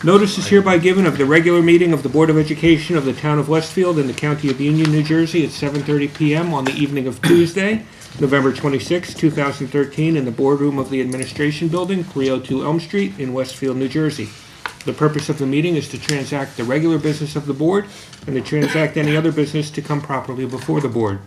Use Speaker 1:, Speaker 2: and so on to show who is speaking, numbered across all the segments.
Speaker 1: Notice is hereby given of the regular meeting of the Board of Education of the Town of Westfield in the County of Union, New Jersey at 7:30 p.m. on the evening of Tuesday, November 26, 2013, in the boardroom of the Administration Building, 302 Elm Street in Westfield, New Jersey. The purpose of the meeting is to transact the regular business of the Board and to transact any other business to come properly before the Board.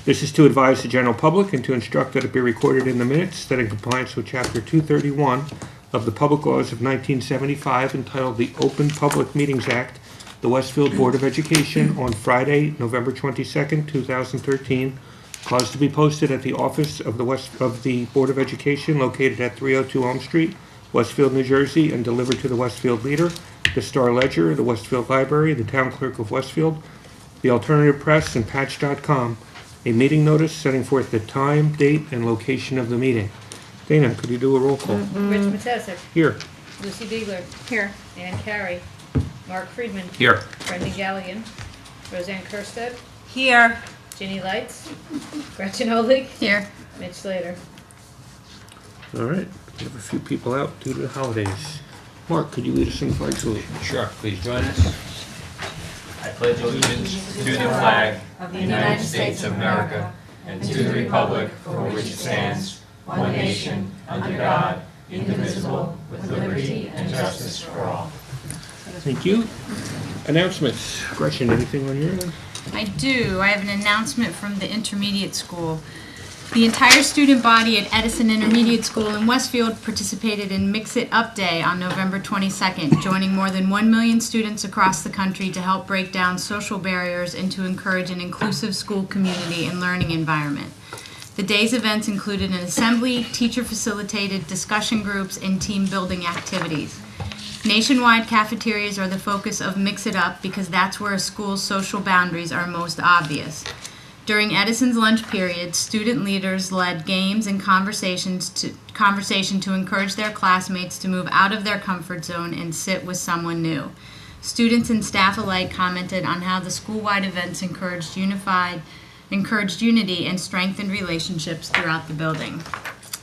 Speaker 1: This is to advise the general public and to instruct that it be recorded in the minutes that in compliance with Chapter 231 of the Public Laws of 1975, entitled the Open Public Meetings Act, the Westfield Board of Education on Friday, November 22, 2013, caused to be posted at the office of the Board of Education located at 302 Elm Street, Westfield, New Jersey, and delivered to the Westfield Leader, the Star Ledger, the Westfield Library, the Town Clerk of Westfield, the Alternative Press, and Patch.com, a meeting notice setting forth the time, date, and location of the meeting. Dana, could you do a roll call?
Speaker 2: Rich Matesic.
Speaker 1: Here.
Speaker 2: Lucy Biegler.
Speaker 3: Here.
Speaker 2: Ann Carey. Mark Friedman.
Speaker 4: Here.
Speaker 2: Brendan Galligan. Roseanne Kerstead.
Speaker 3: Here.
Speaker 2: Ginny Lights. Gretchen Olig.
Speaker 3: Here.
Speaker 2: Mitch Slater.
Speaker 1: All right. We have a few people out due to the holidays. Mark, could you lead us in flag salute?
Speaker 4: Sure, please join us. I pledge allegiance to the flag of the United States of America and to the republic for which it stands, one nation, under God, indivisible, with liberty and justice for all.
Speaker 1: Thank you. Announcements. Gretchen, anything on your end?
Speaker 3: I do. I have an announcement from the intermediate school. The entire student body at Edison Intermediate School in Westfield participated in Mix It Up Day on November 22nd, joining more than 1 million students across the country to help break down social barriers and to encourage an inclusive school community and learning environment. The day's events included an assembly, teacher-facilitated discussion groups, and team-building activities. Nationwide cafeterias are the focus of Mix It Up because that's where a school's social boundaries are most obvious. During Edison's lunch period, student leaders led games and conversation to encourage their classmates to move out of their comfort zone and sit with someone new. Students and staff alike commented on how the school-wide events encouraged unity and strengthened relationships throughout the building.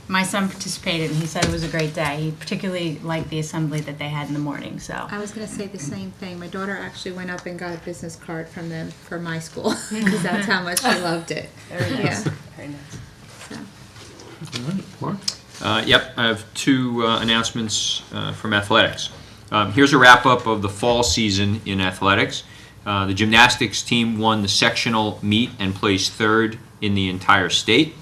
Speaker 3: My son participated and he said it was a great day. He particularly liked the assembly that they had in the morning. So
Speaker 5: I was going to say the same thing. My daughter actually went up and got a business card from them for my school because that's how much she loved it.
Speaker 3: very nice.
Speaker 5: Yeah.
Speaker 3: Very nice.
Speaker 5: So.
Speaker 1: All right. Mark?
Speaker 4: Yep, I have two announcements from athletics. Here's a wrap-up of the fall season in athletics. The gymnastics team won the sectional meet and placed third in the entire state.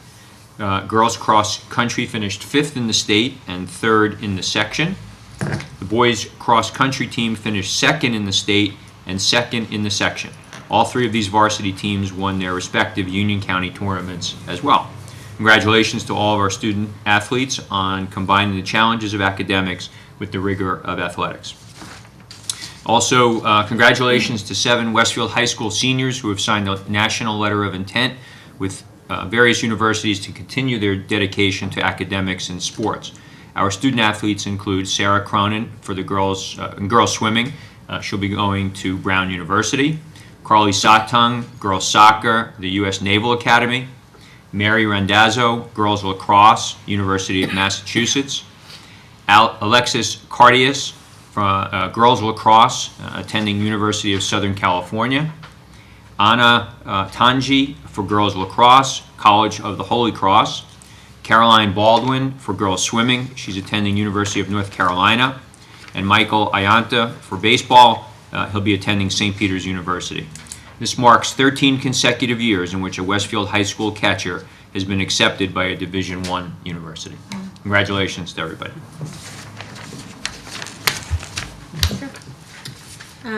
Speaker 4: Girls cross country finished 5th in the state and 3rd in the section. The boys cross country team finished 2nd in the state and 2nd in the section. All three of these varsity teams won their respective Union County tournaments as well. Congratulations to all of our student athletes on combining the challenges of academics with the rigor of athletics. Also, congratulations to 7 Westfield High School seniors who have signed a national letter of intent with various universities to continue their dedication to academics and sports. Our student athletes include Sarah Cronin for the girls swimming. She'll be going to Brown University. Carly Satung, girls soccer, the U.S. Naval Academy. Mary Randazzo, girls lacrosse, University of Massachusetts. Alexis Cardias, girls lacrosse, attending University of Southern California. Anna Tanji for girls lacrosse, College of the Holy Cross. Caroline Baldwin for girls swimming, she's attending University of North Carolina. And Michael Ayanta for baseball, he'll be attending St. Peter's University. This marks 13 consecutive years in which a Westfield High School catcher has been accepted by a Division I university. Congratulations to everybody.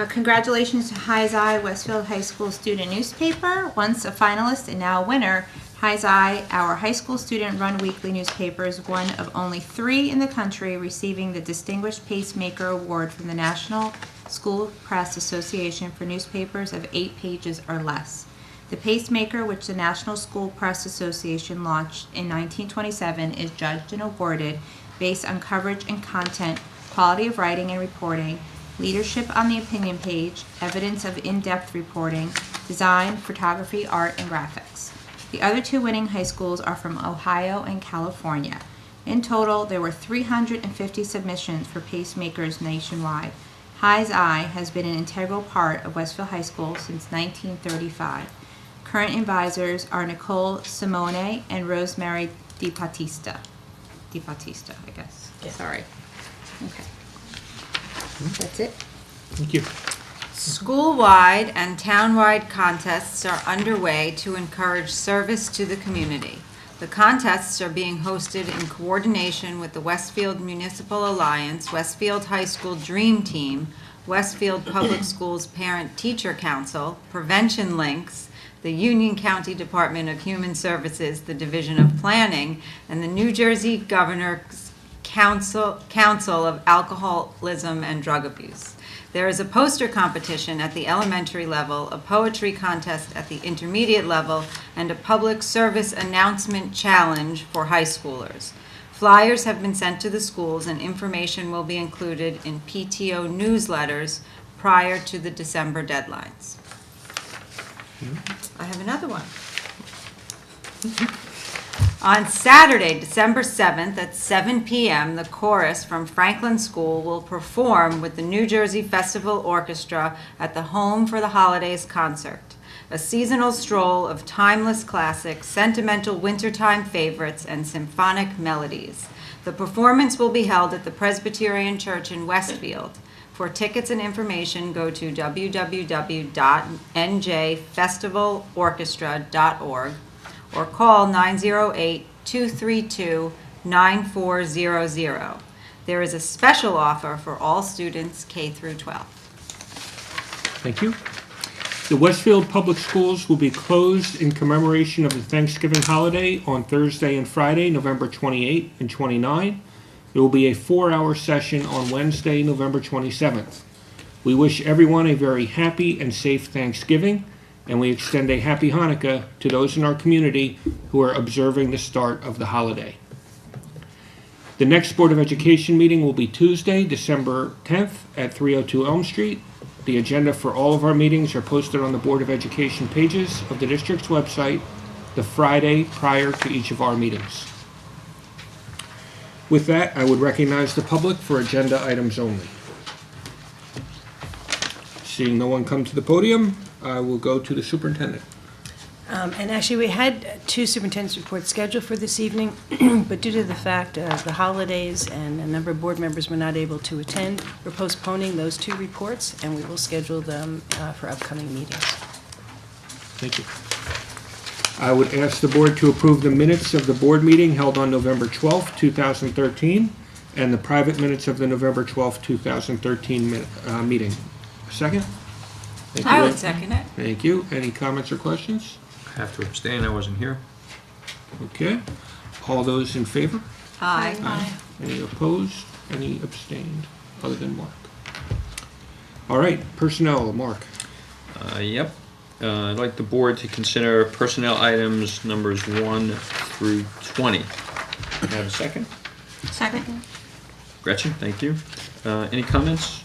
Speaker 5: Congratulations to High's Eye, Westfield High School student newspaper. Once a finalist and now a winner, High's Eye, our high school student-run weekly newspaper, is one of only 3 in the country receiving the Distinguished Pacemaker Award from the National School Press Association for newspapers of 8 pages or less. The Pacemaker, which the National School Press Association launched in 1927, is judged and awarded based on coverage and content, quality of writing and reporting, leadership on the opinion page, evidence of in-depth reporting, design, photography, art, and graphics. The other 2 winning high schools are from Ohio and California. In total, there were 350 submissions for pacemakers nationwide. High's Eye has been an integral part of Westfield High School since 1935. Current advisors are Nicole Simone and Rosemary DiBattista. DiBattista, I guess. Sorry. Okay. That's it.
Speaker 1: Thank you.
Speaker 6: School-wide and town-wide contests are underway to encourage service to the community. The contests are being hosted in coordination with the Westfield Municipal Alliance, Westfield High School Dream Team, Westfield Public Schools Parent-Teacher Council, Prevention Links, the Union County Department of Human Services, the Division of Planning, and the New Jersey Governor's Council of Alcoholism and Drug Abuse. There is a poster competition at the elementary level, a poetry contest at the intermediate level, and a public service announcement challenge for high schoolers. Flyers have been sent to the schools and information will be included in PTO newsletters prior to the December deadlines. I have another one. On Saturday, December 7th at 7 p.m., the chorus from Franklin School will perform with the New Jersey Festival Orchestra at the Home for the Holidays concert, a seasonal stroll of timeless classics, sentimental wintertime favorites, and symphonic melodies. The performance will be held at the Presbyterian Church in Westfield. For tickets and information, go to www.njfestivalorchestra.org or call 908-232-9400. There is a special offer for all students K through 12.
Speaker 1: Thank you. The Westfield Public Schools will be closed in commemoration of the Thanksgiving holiday on Thursday and Friday, November 28 and 29. There will be a 4-hour session on Wednesday, November 27th. We wish everyone a very happy and safe Thanksgiving, and we extend a happy Hanukkah to those in our community who are observing the start of the holiday. The next Board of Education meeting will be Tuesday, December 10th at 302 Elm Street. The agenda for all of our meetings are posted on the Board of Education pages of the district's website the Friday prior to each of our meetings. With that, I would recognize the public for agenda items only. Seeing no one come to the podium, I will go to the superintendent.
Speaker 7: And actually, we had two superintendent's reports scheduled for this evening, but due to the fact of the holidays and a number of board members were not able to attend, we're postponing those two reports, and we will schedule them for upcoming meetings.
Speaker 1: Thank you. I would ask the board to approve the minutes of the board meeting held on November 12th, 2013, and the private minutes of the November 12th, 2013 meeting. Second? Thank you.
Speaker 6: I would second it.
Speaker 1: Thank you. Any comments or questions?
Speaker 4: I have to abstain, I wasn't here.
Speaker 1: Okay. All those in favor?
Speaker 6: Aye.
Speaker 1: Any opposed? Any abstained, other than Mark? All right, personnel, Mark.
Speaker 4: Yep. I'd like the board to consider personnel items numbers 1 through 20. Can I have a second?
Speaker 5: Second.
Speaker 4: Gretchen, thank you. Any comments?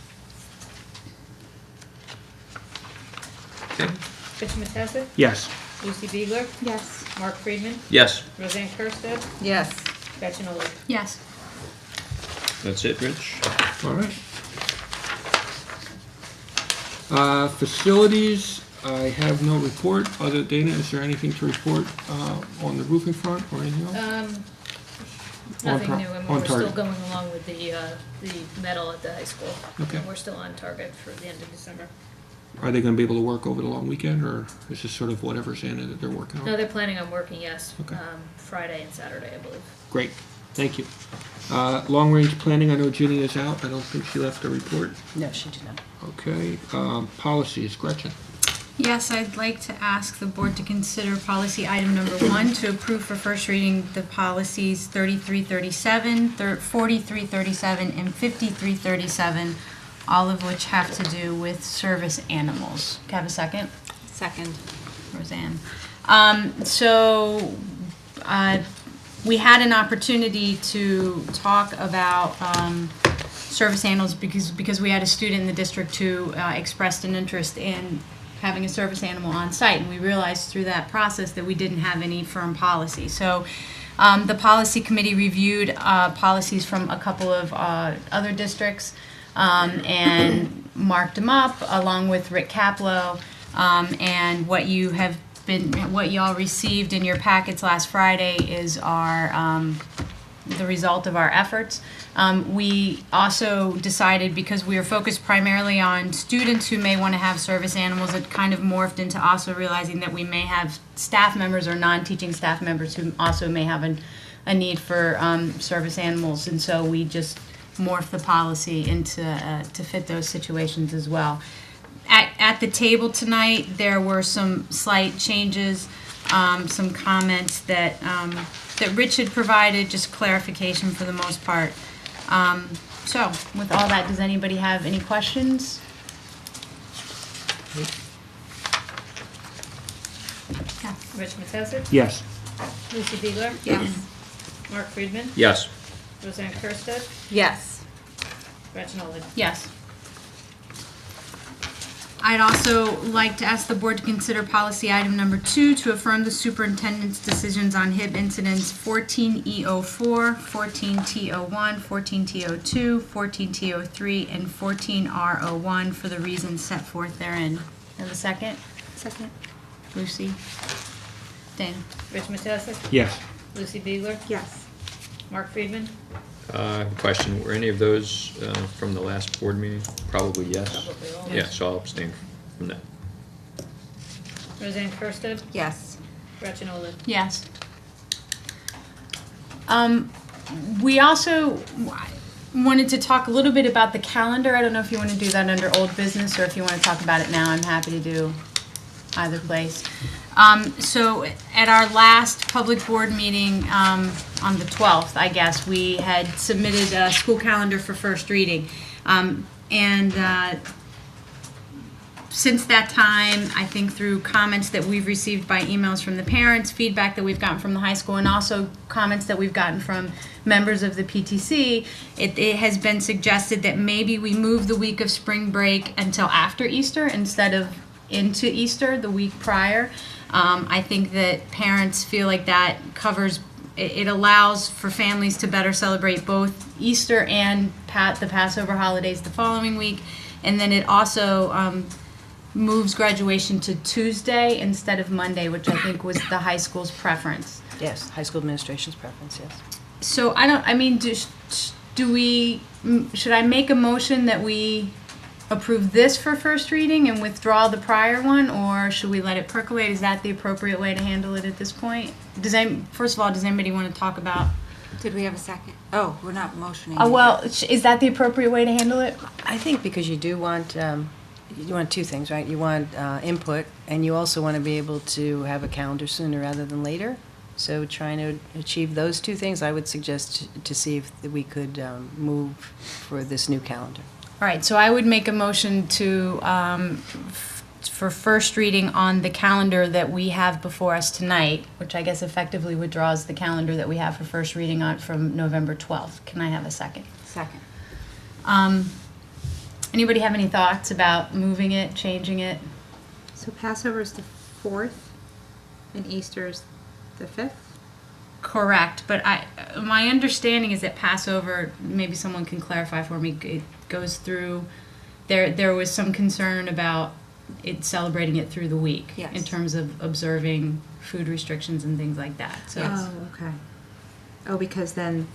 Speaker 4: Okay.
Speaker 2: Rich Matessa,
Speaker 1: Yes.
Speaker 2: Lucy Biegler,
Speaker 5: Yes.
Speaker 2: Mark Friedman,
Speaker 4: Yes,
Speaker 2: Roseanne Kirsted,
Speaker 6: Yes.
Speaker 2: Gretchen Oley.
Speaker 3: Yes.
Speaker 4: that's it, Rich.
Speaker 1: All right. Facilities, I have no report. Other Dana, is there anything to report on the roofing front or anything else?
Speaker 2: Nothing new, and
Speaker 1: on
Speaker 2: we're still
Speaker 1: target.
Speaker 2: going along with the medal at the high school.
Speaker 1: Okay.
Speaker 2: And we're still on target for the end of December.
Speaker 1: Are they going to be able to work over the long weekend, or is this sort of whatever's in it that they're working on?
Speaker 2: No, they're planning on working, yes,
Speaker 1: Okay.
Speaker 2: Friday and Saturday, I believe.
Speaker 1: Great, thank you. Long-range planning, I know Ginny is out. I don't think she left a report.
Speaker 7: No, she did not.
Speaker 1: Okay, policies, Gretchen.
Speaker 3: Yes, I'd like to ask the board to consider policy item number 1 to approve for first reading the policies 3337, 4337, and 5337, all of which have to do with service animals. Can I have a second?
Speaker 6: Second.
Speaker 3: Roseanne. We had an opportunity to talk about service animals because we had a student in the district who expressed an interest in having a service animal on site, and we realized through that process that we didn't have any firm policy. So The policy committee reviewed policies from a couple of other districts and marked them up along with Rick Kaplow. And what y'all received in your packets last Friday is the result of our efforts. We also decided, because we are focused primarily on students who may want to have service animals, it kind of morphed into also realizing that we may have staff members or non-teaching staff members who also may have a need for service animals, and so we just morphed the policy into to fit those situations as well. At the table tonight, there were some slight changes, some comments that Rich had provided, just clarification for the most part. So, with all that, does anybody have any questions? Yeah.
Speaker 2: Rich Matesic?
Speaker 1: Yes.
Speaker 2: Lucy Beegler?
Speaker 5: Yes.
Speaker 2: Mark Friedman?
Speaker 4: Yes.
Speaker 2: Roseanne Kursted?
Speaker 6: Yes.
Speaker 2: Gretchen Olin?
Speaker 3: Yes. I'd also like to ask the board to consider policy item number 2 to affirm the superintendent's decisions on HIB incidents 14E04, 14T01, 14T02, 14T03, and 14R01 for the reasons set forth therein. Have a second?
Speaker 5: Second.
Speaker 3: Lucy? Dana?
Speaker 2: Rich Matesic?
Speaker 1: Yes.
Speaker 2: Lucy Beegler?
Speaker 5: Yes.
Speaker 2: Mark Friedman?
Speaker 4: Question, were any of those from the last board meeting? Probably yes.
Speaker 2: Probably all.
Speaker 4: Yeah, so I'll abstain from that.
Speaker 2: Roseanne Kursted?
Speaker 6: Yes.
Speaker 2: Gretchen Olin?
Speaker 3: Yes. We also wanted to talk a little bit about the calendar. I don't know if you want to do that under old business or if you want to talk about it now. I'm happy to do either place. So at our last public board meeting on the 12th, I guess, we had submitted a school calendar for first reading. Since that time, I think through comments that we've received by emails from the parents, feedback that we've gotten from the high school, and also comments that we've gotten from members of the PTC, it has been suggested that maybe we move the week of spring break until after Easter instead of into Easter, the week prior. I think that parents feel like that covers, it allows for families to better celebrate both Easter and the Passover holidays the following week. And then it also moves graduation to Tuesday instead of Monday, which I think was the high school's preference.
Speaker 7: Yes, high school administration's preference, yes.
Speaker 3: So should I make a motion that we approve this for first reading and withdraw the prior one, or should we let it percolate? Is that the appropriate way to handle it at this point? First of all, does anybody want to talk about?
Speaker 6: Did we have a second? Oh, we're not motioning.
Speaker 3: Well, is that the appropriate way to handle it?
Speaker 7: I think because you do want, you want two things, right? You want input, and you also want to be able to have a calendar sooner rather than later. So trying to achieve those two things, I would suggest to see if we could move for this new calendar.
Speaker 3: All right, so I would make a motion to, for first reading on the calendar that we have before us tonight, which I guess effectively withdraws the calendar that we have for first reading on from November 12th. Can I have a second?
Speaker 6: Second.
Speaker 3: Anybody have any thoughts about moving it, changing it?
Speaker 5: So Passover is the 4th, and Easter is the 5th?
Speaker 3: Correct, but my understanding is that Passover, maybe someone can clarify for me, it goes through, there was some concern about it celebrating it through the week.
Speaker 6: Yes.
Speaker 3: In terms of observing food restrictions and things like that, so.
Speaker 5: Oh, okay. Oh, because then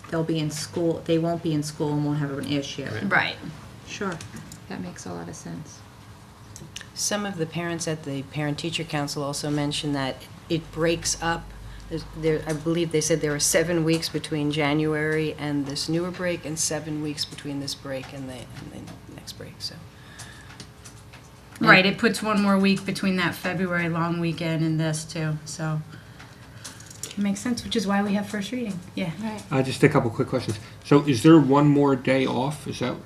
Speaker 5: they'll be in school, they won't be in school and won't have an issue.
Speaker 3: Right.
Speaker 5: Sure, that makes a lot of sense.
Speaker 7: Some of the parents at the Parent-Teacher Council also mentioned that it breaks up. I believe they said there are 7 weeks between January and this newer break, and 7 weeks between this break and the next break. So.
Speaker 3: Right, it puts one more week between that February long weekend and this too, so. It makes sense, which is why we have first reading, yeah.
Speaker 6: Right.
Speaker 1: Just a couple quick questions. So is there one more day off? Is that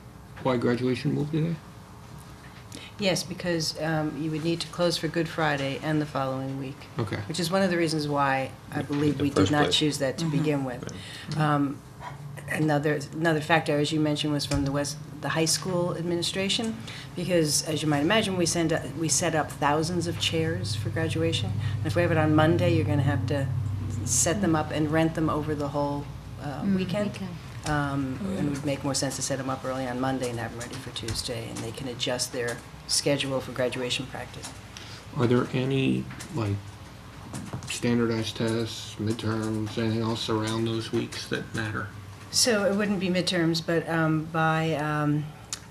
Speaker 1: why graduation moved today?
Speaker 7: Yes, because you would need to close for Good Friday and the following week.
Speaker 1: Okay.
Speaker 7: Which is one of the reasons why I believe we did
Speaker 4: first
Speaker 7: not
Speaker 4: place.
Speaker 7: choose that to begin with. Another factor, as you mentioned, was from the high school administration, because as you might imagine, we set up thousands of chairs for graduation. And if we have it on Monday, you're going to have to set them up and rent them over the whole weekend. And it would make more sense to set them up early on Monday and have them ready for Tuesday, and they can adjust their schedule for graduation practice.
Speaker 1: Are there any, like, standardized tests, midterms, anything else around those weeks that matter?
Speaker 7: So it wouldn't be midterms, but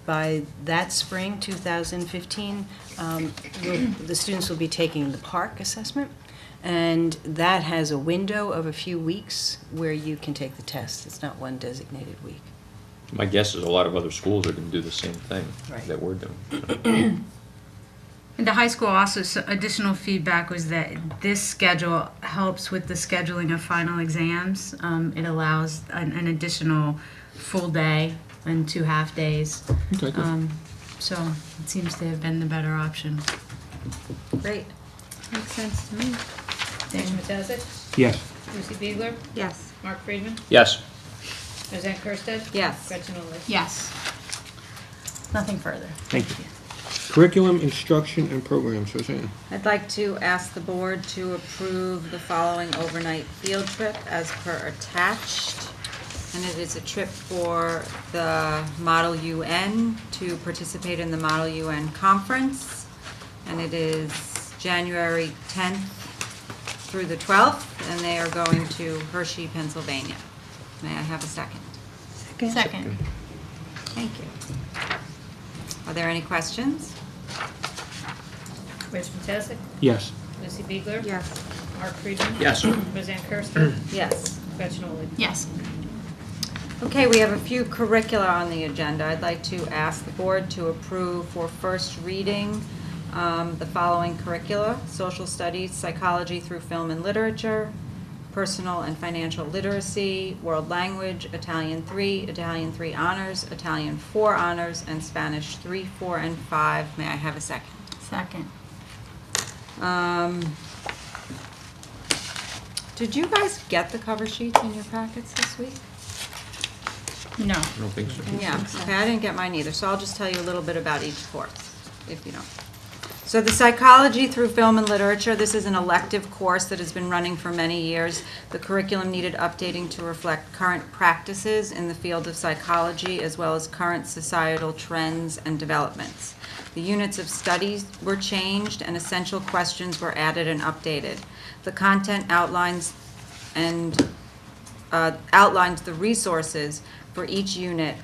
Speaker 7: by that spring, 2015, the students will be taking the PARC assessment, and that has a window of a few weeks where you can take the test. It's not one designated week.
Speaker 4: My guess is a lot of other schools are going to do the same thing
Speaker 7: Right.
Speaker 4: that we're doing.
Speaker 3: And the high school also, additional feedback was that this schedule helps with the scheduling of final exams. It allows an additional full day and 2 half days.
Speaker 1: Okay, good.
Speaker 3: So it seems to have been the better option.
Speaker 6: Great. Makes sense to me.
Speaker 2: Rich Mattesic,
Speaker 1: Yes.
Speaker 2: Lucy Biegler,
Speaker 6: Yes.
Speaker 2: Mark Friedman,
Speaker 4: Yes.
Speaker 2: Roseanne Kursted.
Speaker 6: Yes.
Speaker 2: Gretchen Oley.
Speaker 3: Yes. Nothing further.
Speaker 1: Thank you. Curriculum, instruction, and programs. Roseanne.
Speaker 6: I'd like to ask the board to approve the following overnight field trip as per attached. And it is a trip for the Model UN to participate in the Model UN conference. And it is January 10th through the 12th, and they are going to Hershey, Pennsylvania. May I have a second?
Speaker 3: Second.
Speaker 6: Thank you. Are there any questions?
Speaker 2: Rich Mattesic,
Speaker 1: Yes.
Speaker 2: Lucy Biegler.
Speaker 6: Yes.
Speaker 2: Mark Friedman.
Speaker 4: Yes.
Speaker 2: Roseanne Kursted.
Speaker 6: Yes.
Speaker 2: Gretchen Oley.
Speaker 3: Yes.
Speaker 6: Okay, we have a few curricula on the agenda. I'd like to ask the board to approve for first reading the following curricula: social studies, psychology through film and literature, personal and financial literacy, world language, Italian 3 honors, Italian 4 honors, and Spanish 3, 4, and 5. May I have a second?
Speaker 3: Second.
Speaker 6: Did you guys get the cover sheets in your packets this week?
Speaker 3: No.
Speaker 4: I don't think so.
Speaker 6: Yeah, okay, I didn't get mine either, so I'll just tell you a little bit about each course, if you don't. So the psychology through film and literature, this is an elective course that has been running for many years. The curriculum needed updating to reflect current practices in the field of psychology as well as current societal trends and developments. The units of studies were changed and essential questions were added and updated. The content outlines the resources for each unit.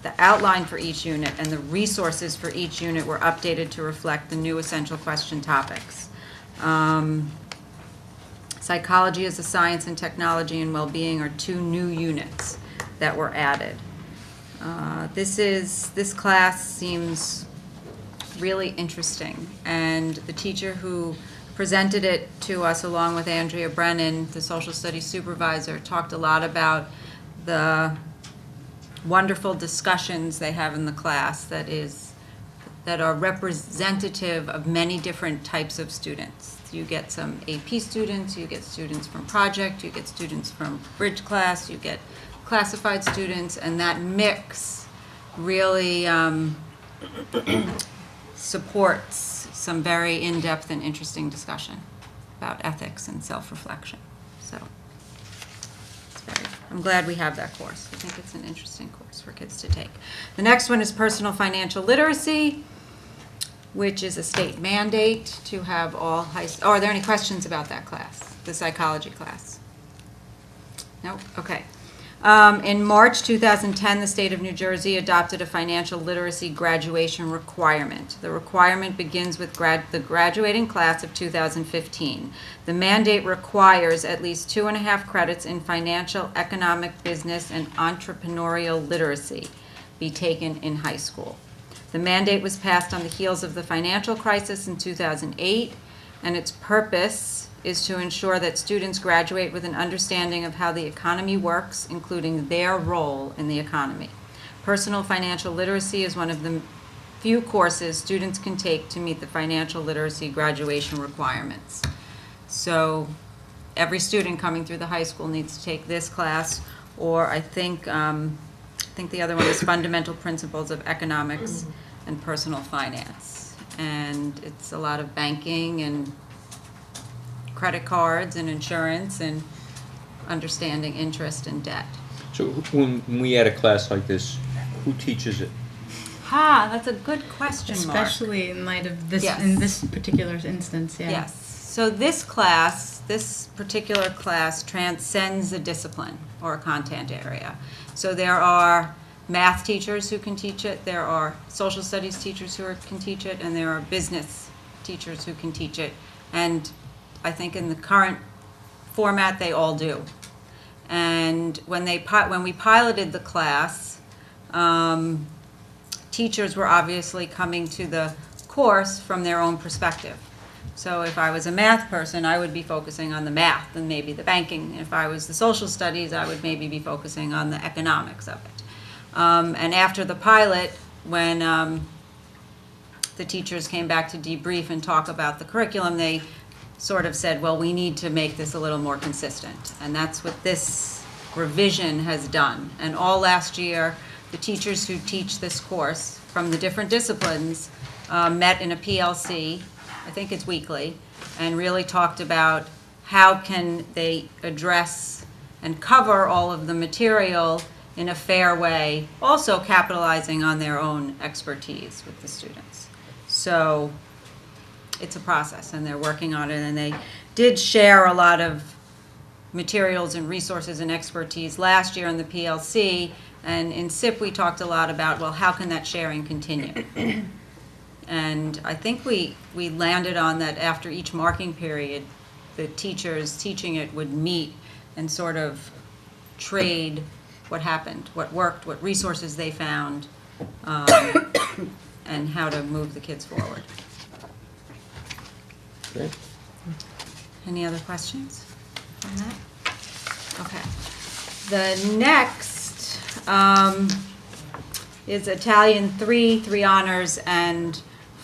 Speaker 6: The outline for each unit and the resources for each unit were updated to reflect the new essential question topics. Psychology as a science and technology and well-being are 2 new units that were added. This class seems really interesting, and the teacher who presented it to us along with Andrea Brennan, the social studies supervisor, talked a lot about the wonderful discussions they have in the class that are representative of many different types of students. You get some AP students, you get students from project, you get students from bridge class, you get classified students, and that mix really supports some very in-depth and interesting discussion about ethics and self-reflection. So I'm glad we have that course. I think it's an interesting course for kids to take. The next one is personal financial literacy, which is a state mandate to have all are there any questions about that class, the psychology class? No? Okay. In March 2010, the state of New Jersey adopted a financial literacy graduation requirement. The requirement begins with the graduating class of 2015. The mandate requires at least 2.5 credits in financial, economic, business, and entrepreneurial literacy be taken in high school. The mandate was passed on the heels of the financial crisis in 2008, and its purpose is to ensure that students graduate with an understanding of how the economy works, including their role in the economy. Personal financial literacy is one of the few courses students can take to meet the financial literacy graduation requirements. So every student coming through the high school needs to take this class, or I think the other one is Fundamental Principles of Economics and Personal Finance. And it's a lot of banking and credit cards and insurance and understanding interest and debt.
Speaker 4: So when we add a class like this, who teaches it?
Speaker 6: That's a good question, Mark.
Speaker 3: Especially in light of this,
Speaker 6: Yes.
Speaker 3: in this particular instance, yeah.
Speaker 6: Yes. So this particular class transcends a discipline or a content area. So there are math teachers who can teach it, there are social studies teachers who can teach it, and there are business teachers who can teach it. And I think in the current format, they all do. And when we piloted the class, teachers were obviously coming to the course from their own perspective. So if I was a math person, I would be focusing on the math and maybe the banking. If I was the social studies, I would maybe be focusing on the economics of it. And after the pilot, when the teachers came back to debrief and talk about the curriculum, they sort of said, well, we need to make this a little more consistent. And that's what this revision has done. And all last year, the teachers who teach this course from the different disciplines met in a PLC, I think it's weekly, and really talked about how can they address and cover all of the material in a fair way, also capitalizing on their own expertise with the students. So it's a process, and they're working on it, and they did share a lot of materials and resources and expertise last year in the PLC, and in SIP we talked a lot about, well, how can that sharing continue? And I think we landed on that after each marking period, the teachers teaching it would meet and sort of trade what happened, what worked, what resources they found, and how to move the kids forward.
Speaker 4: Great.
Speaker 6: Any other questions on that? Okay. The next is Italian 3 honors, and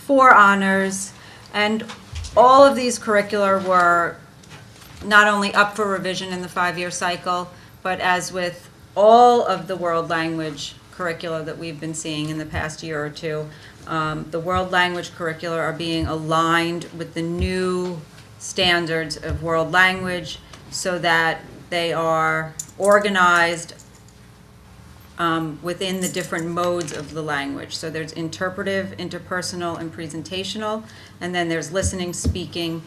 Speaker 6: 4 honors. And all of these curricula were not only up for revision in the 5-year cycle, but as with all of the world language curricula that we've been seeing in the past year or two, the world language curricula are being aligned with the new standards of world language so that they are organized within the different modes of the language. So there's interpretive, interpersonal, and presentational, and then there's listening, speaking,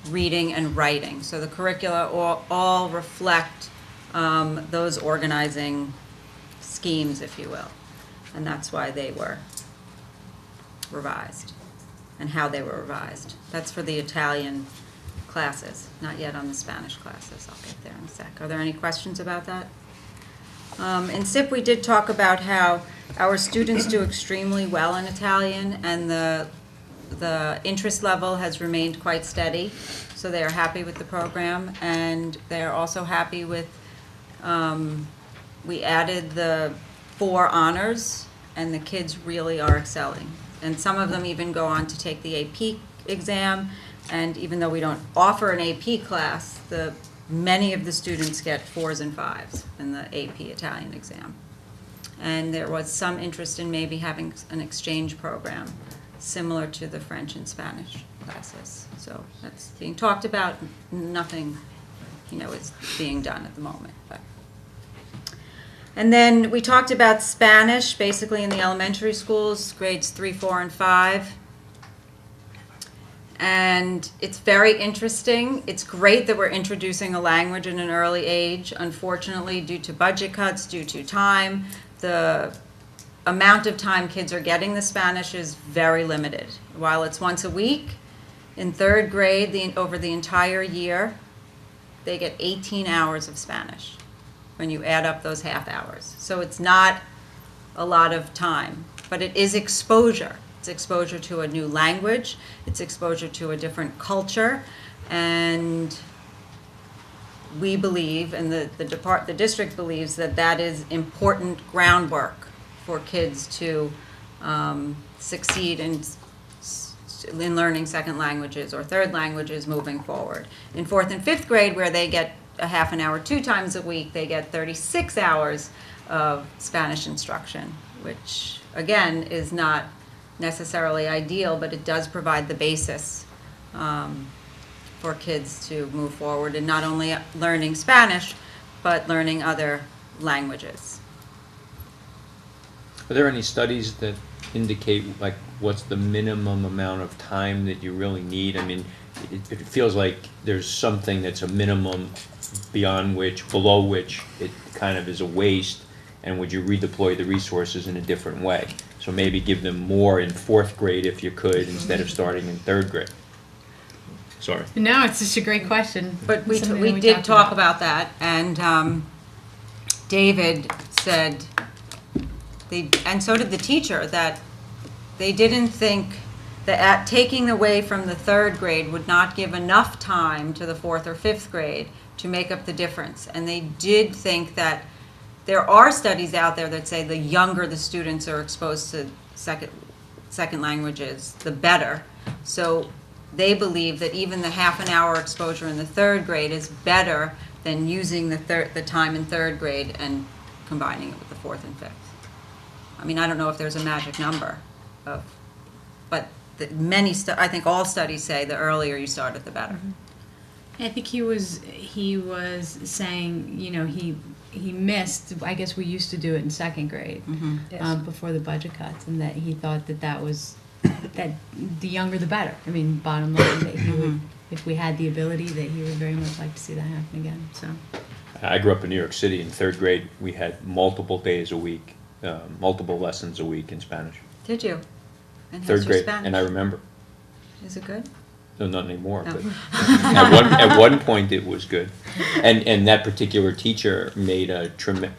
Speaker 6: reading, and writing. So the curricula all reflect those organizing schemes, if you will. And that's why they were revised and how they were revised. That's for the Italian classes, not yet on the Spanish classes. I'll get there in a sec. Are there any questions about that? In SIP, we did talk about how our students do extremely well in Italian, and the interest level has remained quite steady, so they are happy with the program, and they are also happy with, we added the 4 honors, and the kids really are excelling. And some of them even go on to take the AP exam, and even though we don't offer an AP class, many of the students get 4s and 5s in the AP Italian exam. And there was some interest in maybe having an exchange program similar to the French and Spanish classes. So that's being talked about. Nothing, is being done at the moment. And then we talked about Spanish, basically in the elementary schools, grades 3, 4, and 5. And it's very interesting. It's great that we're introducing a language in an early age. Unfortunately, due to budget cuts, due to time, the amount of time kids are getting the Spanish is very limited. While it's once a week, in 3rd grade, over the entire year, they get 18 hours of Spanish when you add up those half hours. So it's not a lot of time, but it is exposure. It's exposure to a new language, it's exposure to a different culture, and we believe, and the district believes, that that is important groundwork for kids to succeed in learning second languages or third languages moving forward. In 4th and 5th grade, where they get a half an hour 2 times a week, they get 36 hours of Spanish instruction, which again is not necessarily ideal, but it does provide the basis for kids to move forward in not only learning Spanish, but learning other languages.
Speaker 4: Are there any studies that indicate, like, what's the minimum amount of time that you really need? I mean, it feels like there's something that's a minimum below which it kind of is a waste, and would you redeploy the resources in a different way? So maybe give them more in 4th grade if you could, instead of starting in 3rd grade. Sorry.
Speaker 3: No, it's just a great question.
Speaker 6: But we
Speaker 3: Something
Speaker 6: did
Speaker 3: talked
Speaker 6: talk about that, and David said, and so did the teacher, that they didn't think that taking away from the 3rd grade would not give enough time to the 4th or 5th grade to make up the difference. And they did think that there are studies out there that say the younger the students are exposed to second languages, the better. So they believe that even the half an hour exposure in the 3rd grade is better than using the time in 3rd grade and combining it with the 4th and 5th. I mean, I don't know if there's a magic number, but I think all studies say the earlier you start it, the better.
Speaker 3: I think he was saying, you know, he missed, I guess we used to do it in 2nd grade, before the budget cuts, and that he thought that was, that the younger the better. I mean, bottom line, that he would, if we had the ability, that he would very much like to see that happen again, so.
Speaker 4: I grew up in New York City. In 3rd grade, we had multiple days a week, multiple lessons a week in Spanish.
Speaker 6: Did you? And how's
Speaker 4: 3rd
Speaker 6: your
Speaker 4: grade,
Speaker 6: Spanish?
Speaker 4: and I remember.
Speaker 6: Is it good?
Speaker 4: No, not anymore,
Speaker 6: No.
Speaker 4: but at one point it was good. And that particular teacher made a tremendous,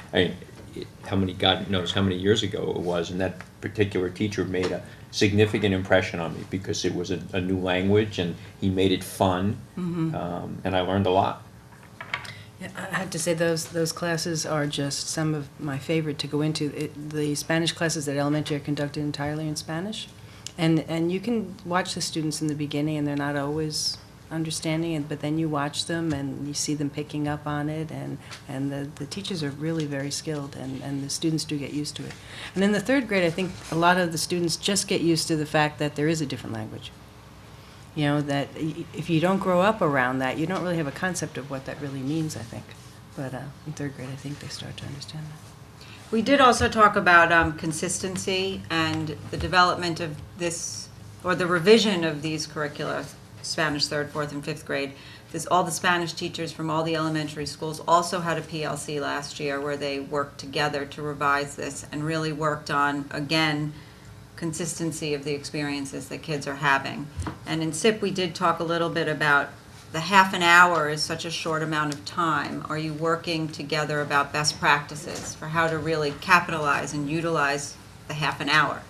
Speaker 4: God knows how many years ago it was, and that particular teacher made a significant impression on me because it was a new language and he made it fun, and I learned a lot.
Speaker 7: Yeah, I have to say those classes are just some of my favorite to go into. The Spanish classes at elementary are conducted entirely in Spanish, and you can watch the students in the beginning, and they're not always understanding it, but then you watch them and you see them picking up on it, and the teachers are really very skilled, and the students do get used to it. And in the 3rd grade, I think a lot of the students just get used to the fact that there is a different language. You know, that if you don't grow up around that, you don't really have a concept of what that really means, I think. But in 3rd grade, I think they start to understand that.
Speaker 6: We did also talk about consistency and the development of this, or the revision of these curricula, Spanish 3rd, 4th, and 5th grade. All the Spanish teachers from all the elementary schools also had a PLC last year where they worked together to revise this and really worked on, again, consistency of the experiences that kids are having. And in SIP, we did talk a little bit about the half an hour is such a short amount of time. Are you working together about best practices for how to really capitalize and utilize the half an hour?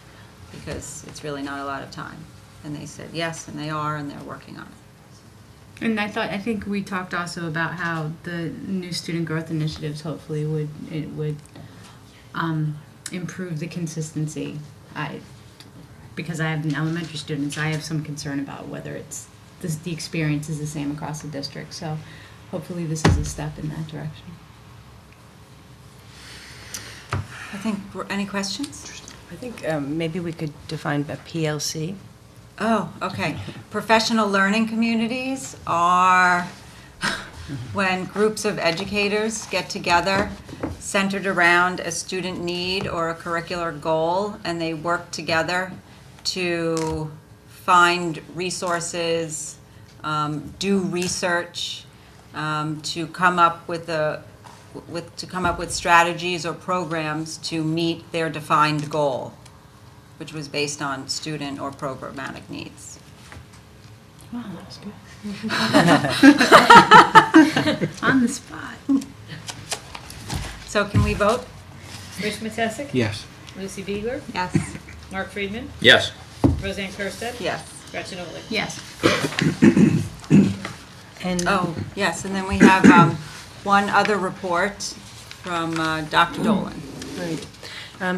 Speaker 6: Because it's really not a lot of time. And they said yes, and they are, and they're working on it.
Speaker 3: And I think we talked also about how the new student growth initiatives hopefully would improve the consistency. Because I have elementary students, I have some concern about whether the experience is the same across the district. So hopefully this is a step in that direction.
Speaker 6: I think, any questions?
Speaker 7: I think maybe we could define a PLC.
Speaker 6: Oh, okay. Professional learning communities are when groups of educators get together centered around a student need or a curricular goal, and they work together to find resources, do research, to come up with strategies or programs to meet their defined goal, which was based on student or programmatic needs.
Speaker 3: Wow, that was good. On the spot.
Speaker 6: So can we vote?
Speaker 2: Rich Matesic?
Speaker 1: Yes.
Speaker 2: Lucy Beegler?
Speaker 6: Yes.
Speaker 2: Mark Friedman?
Speaker 4: Yes.
Speaker 2: Roseanne Kirsted?
Speaker 6: Yes.
Speaker 2: Gretchen Oley?
Speaker 3: Yes.
Speaker 7: And
Speaker 6: Oh, yes, and then we have one other report from Dr. Dolan.
Speaker 7: Right.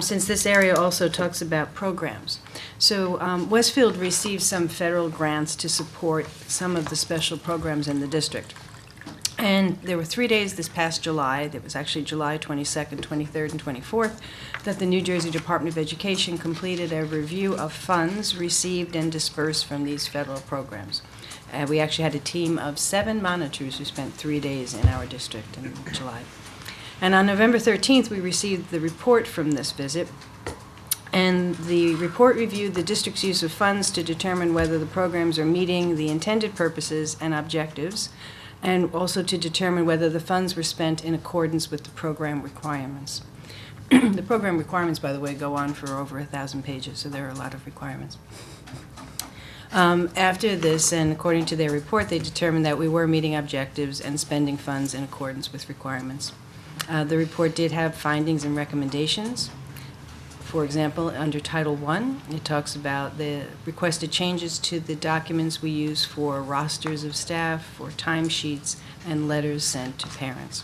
Speaker 7: Since this area also talks about programs. So Westfield received some federal grants to support some of the special programs in the district. And there were 3 days this past July, that was actually July 22nd, 23rd, and 24th, that the New Jersey Department of Education completed a review of funds received and dispersed from these federal programs. We actually had a team of 7 monitors who spent 3 days in our district in July. And on November 13th, we received the report from this visit. And the report reviewed the district's use of funds to determine whether the programs are meeting the intended purposes and objectives, and also to determine whether the funds were spent in accordance with the program requirements. The program requirements, by the way, go on for over 1,000 pages, so there are a lot of requirements. After this, and according to their report, they determined that we were meeting objectives and spending funds in accordance with requirements. The report did have findings and recommendations. For example, under Title I, it talks about the requested changes to the documents we use for rosters of staff, for timesheets, and letters sent to parents.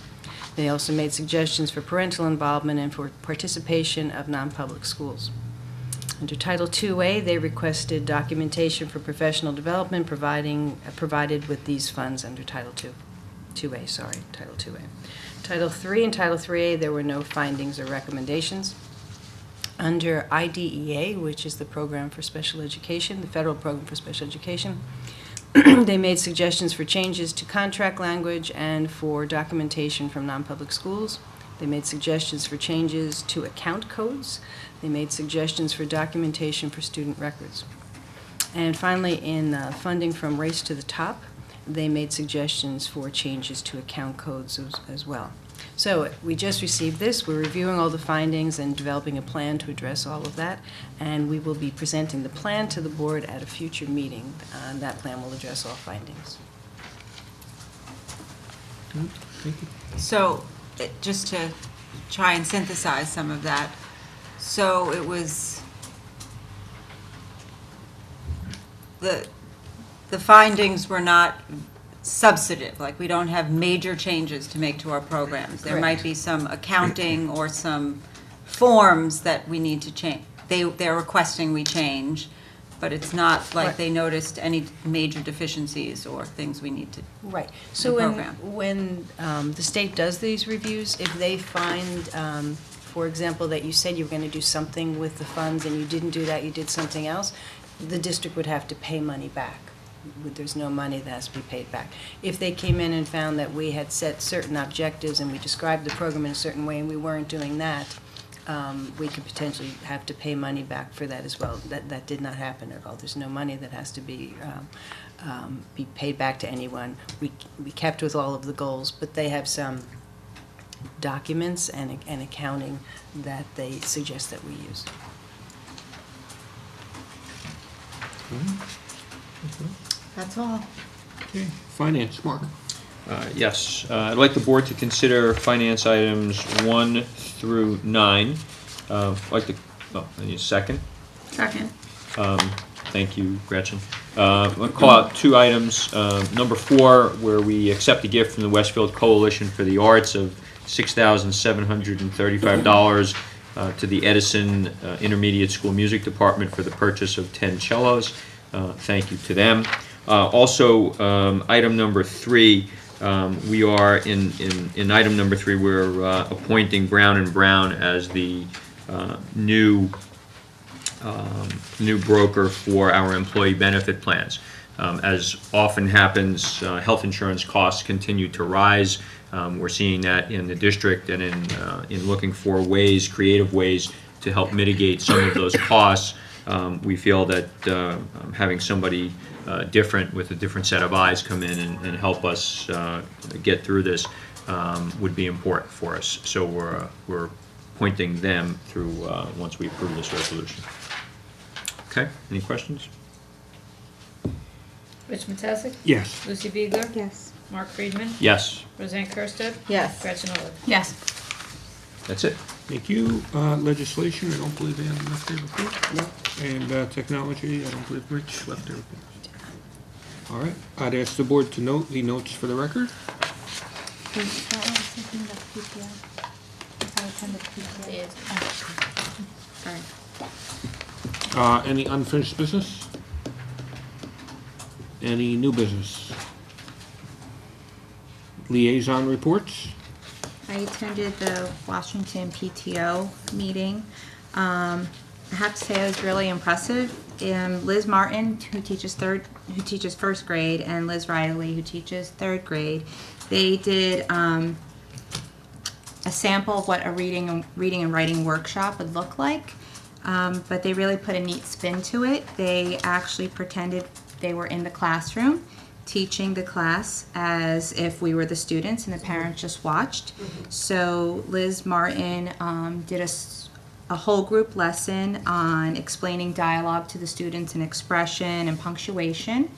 Speaker 7: They also made suggestions for parental involvement and for participation of non-public schools. Under Title IIA, they requested documentation for professional development provided with these funds under Title IIA. Title III and Title IIIA, there were no findings or recommendations. Under IDEA, which is the Program for Special Education, the Federal Program for Special Education, they made suggestions for changes to contract language and for documentation from non-public schools. They made suggestions for changes to account codes. They made suggestions for documentation for student records. And finally, in funding from Race to the Top, they made suggestions for changes to account codes as well. So we just received this. We're reviewing all the findings and developing a plan to address all of that. And we will be presenting the plan to the board at a future meeting. And that plan will address all findings.
Speaker 1: Thank you.
Speaker 6: So, just to try and synthesize some of that, so it was the findings were not substantive, like we don't have major changes to make to our programs. There might be some accounting or some forms that we need to change. They're requesting we change, but it's not like they noticed any major deficiencies or things we need to.
Speaker 7: Right. So when the state does these reviews, if they find, for example, that you said you were going to do something with the funds and you didn't do that, you did something else, the district would have to pay money back. There's no money that has to be paid back. If they came in and found that we had set certain objectives and we described the program in a certain way and we weren't doing that, we could potentially have to pay money back for that as well. That did not happen at all. There's no money that has to be paid back to anyone. We kept with all of the goals, but they have some documents and accounting that they suggest that we use.
Speaker 5: That's all.
Speaker 1: Okay, finance, Mark.
Speaker 4: Yes, I'd like the board to consider finance items 1 through 9. I'd like to, I need a second.
Speaker 5: Second.
Speaker 4: Thank you, Gretchen. I'll call out 2 items. Number 4, where we accept a gift from the Westfield Coalition for the Arts of $6,735 to the Edison Intermediate School Music Department for the purchase of 10 cellos. Thank you to them. Also, item number 3, we are in item number 3, we're appointing Brown & Brown as the new broker for our employee benefit plans. As often happens, health insurance costs continue to rise. We're seeing that in the district and in looking for ways, creative ways to help mitigate some of those costs. We feel that having somebody different with a different set of eyes come in and help us get through this would be important for us. So we're pointing them through once we approve this resolution. Okay, any questions?
Speaker 2: Rich Matesic?
Speaker 1: Yes.
Speaker 2: Lucy Biegler?
Speaker 5: Yes.
Speaker 2: Mark Friedman?
Speaker 4: Yes,
Speaker 2: Roseanne Kirsted?
Speaker 5: Yes.
Speaker 2: Gretchen Olive?
Speaker 3: Yes.
Speaker 4: that's it.
Speaker 1: Thank you. Legislation, I don't believe they have left their report. No. And technology, I don't believe Rich left their report. All right, I'd ask the board to note the notes for the record. Any unfinished business? Any new business? Liaison reports?
Speaker 5: I attended the Washington PTO meeting. I have to say it was really impressive. Liz Martin, who teaches first grade, and Liz Riley, who teaches third grade. They did a sample of what a reading and writing workshop would look like, but they really put a neat spin to it. They actually pretended they were in the classroom, teaching the class as if we were the students and the parents just watched. So Liz Martin did a whole group lesson on explaining dialogue to the students and expression and punctuation.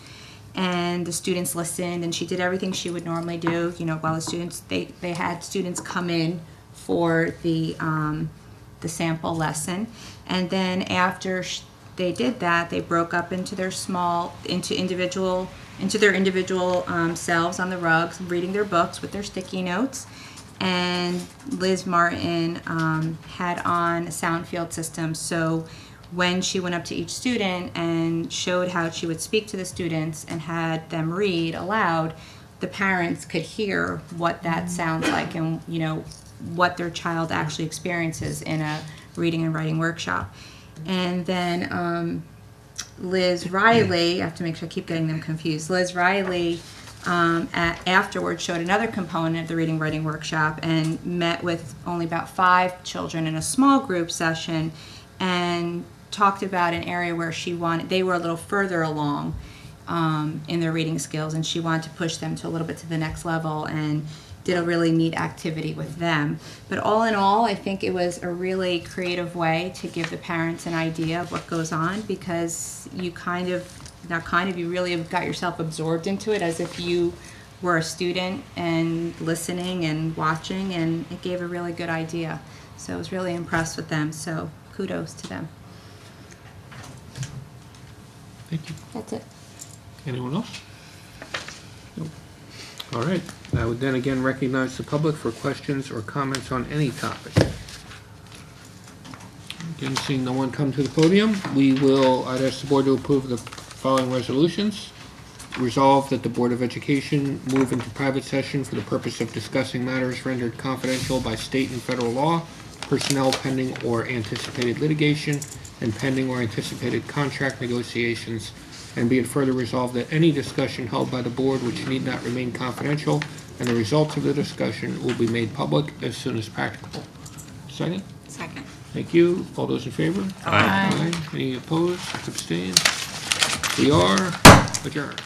Speaker 5: And the students listened, and she did everything she would normally do. You know, while the students, they had students come in for the sample lesson. And then after they did that, they broke up into their individual selves on the rugs, reading their books with their sticky notes. And Liz Martin had on a sound field system, so when she went up to each student and showed how she would speak to the students and had them read aloud, the parents could hear what that sounds like and, you know, what their child actually experiences in a reading and writing workshop. And then Liz Riley, I have to make sure I keep getting them confused. Liz Riley afterwards showed another component of the reading writing workshop and met with only about 5 children in a small group session and talked about an area where they were a little further along in their reading skills, and she wanted to push them to a little bit to the next level, and did a really neat activity with them. But all in all, I think it was a really creative way to give the parents an idea of what goes on, because you you really have got yourself absorbed into it as if you were a student and listening and watching, and it gave a really good idea. So I was really impressed with them, so kudos to them.
Speaker 1: Thank you.
Speaker 5: That's it.
Speaker 1: Anyone else? No. All right. I would then again recognize the public for questions or comments on any topic. Again, seeing no one come to the podium, I'd ask the board to approve the following resolutions. Resolve that the Board of Education move into private session for the purpose of discussing matters rendered confidential by state and federal law, personnel pending or anticipated litigation, and pending or anticipated contract negotiations, and be it further resolved that any discussion held by the board which need not remain confidential, and the results of the discussion will be made public as soon as practicable. Second?
Speaker 6: Second.
Speaker 1: Thank you. All those in favor?
Speaker 3: Aye.
Speaker 1: Any opposed? Abstained? We are adjourned.